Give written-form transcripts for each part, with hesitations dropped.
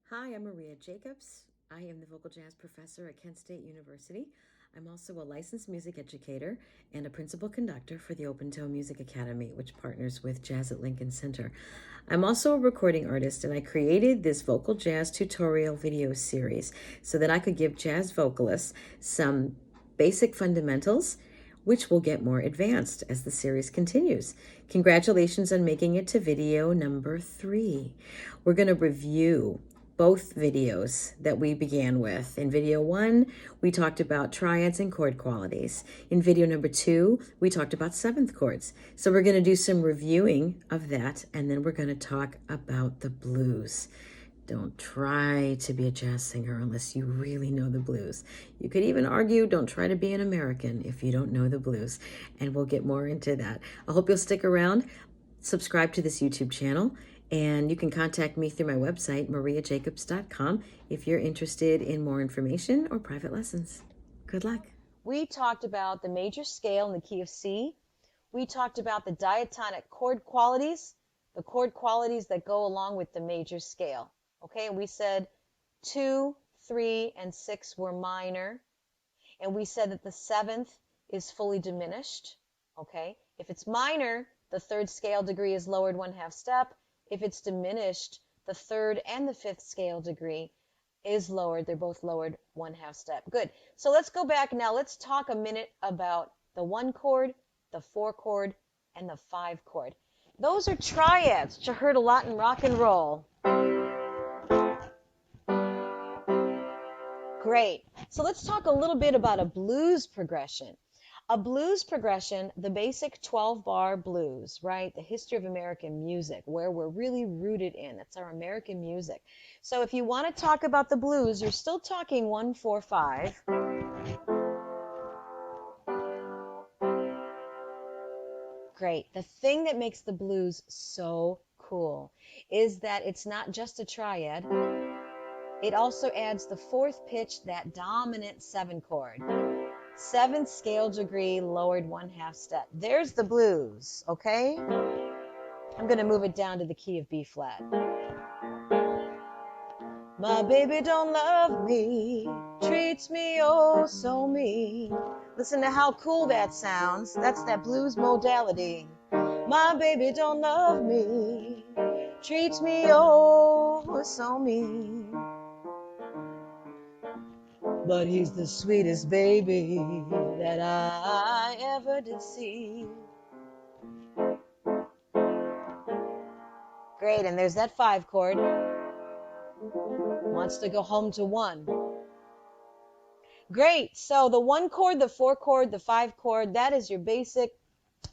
Hi, I'm Maria Jacobs. I am the vocal jazz professor at Kent State University. I'm also a licensed music educator and a principal conductor for the Open Toe Music Academy, which partners with Jazz at Lincoln Center. I'm also a recording artist, and I created this vocal jazz tutorial video series so that I could give jazz vocalists some basic fundamentals, which will get more advanced as the series continues. Congratulations on making it to video number 3. We're going to review both videos that we began with. In video 1, we talked about triads and chord qualities. In video number 2, we talked about seventh chords. So we're going to do some reviewing of that, and then we're going to talk about the blues. Don't try to be a jazz singer unless you really know the blues. You could even argue, don't try to be an American if you don't know the blues. And we'll get more into that. I hope you'll stick around. Subscribe to this YouTube channel. And you can contact me through my website, mariajacobs.com, if you're interested in more information or private lessons. Good luck. We talked about the major scale in the key of C. We talked about the diatonic chord qualities, the chord qualities that go along with the major scale. Okay, and we said 2, 3, and 6 were minor. And we said that the 7th is fully diminished. Okay, if it's minor, the 3rd scale degree is lowered 1/2 step. If it's diminished, the 3rd and the 5th scale degree is lowered. They're both lowered 1/2 step. Good. So let's go back now. Let's talk a minute about the 1 chord, the 4 chord, and the 5 chord. Those are triads, which I heard a lot in rock and roll. Great. So let's talk a little bit about a blues progression. A blues progression, the basic 12-bar blues, right? The history of American music, where we're really rooted in. That's our American music. So if you want to talk about the blues, you're still talking 1, 4, 5. Great. The thing that makes the blues so cool is that it's not just a triad. It also adds the 4th pitch, that dominant 7 chord. 7th scale degree, lowered 1/2 step. There's the blues, okay? I'm going to move it down to the key of B flat. My baby don't love me, treats me oh so mean. Listen to how cool that sounds. That's that blues modality. My baby don't love me, treats me oh so mean. But he's the sweetest baby that I ever did see. Great, and there's that 5 chord. Wants to go home to 1. Great, so the 1 chord, the 4 chord, the 5 chord, that is your basic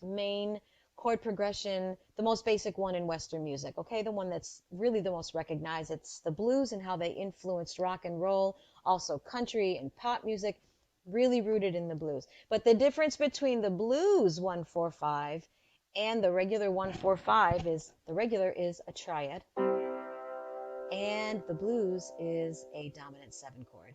main chord progression, the most basic one in Western music, okay? The one that's really the most recognized. It's the blues and how they influenced rock and roll, also country and pop music, really rooted in the blues. But the difference between the blues 1, 4, 5 and the regular 1, 4, 5 is the regular is a triad and the blues is a dominant 7 chord.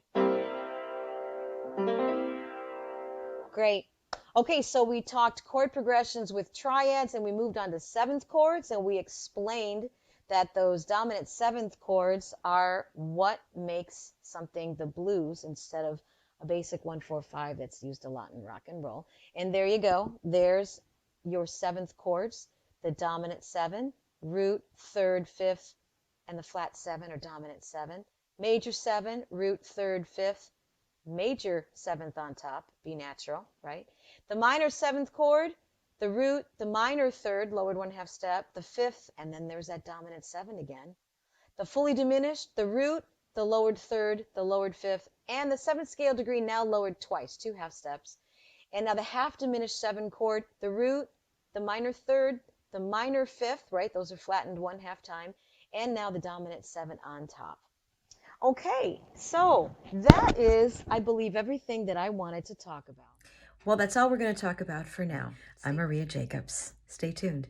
Great. Okay, so we talked chord progressions with triads and we moved on to 7th chords, and we explained that those dominant 7th chords are what makes something the blues instead of a basic 1, 4, 5 that's used a lot in rock and roll. And there you go. There's your 7th chords, the dominant 7, root, 3rd, 5th, and the flat 7 or dominant 7. Major 7, root, 3rd, 5th, major 7th on top, B natural, right? The minor 7th chord, the root, the minor 3rd, lowered 1/2 step, the 5th, and then there's that dominant 7 again. The fully diminished, the root, the lowered 3rd, the lowered 5th, and the 7th scale degree now lowered twice, 2 half steps. And now the half diminished 7 chord, the root, the minor 3rd, the minor 5th, right? Those are flattened 1/2 time, and now the dominant 7 on top. Okay, so that is, I believe, everything that I wanted to talk about. Well, that's all we're going to talk about for now. I'm Maria Jacobs. Stay tuned.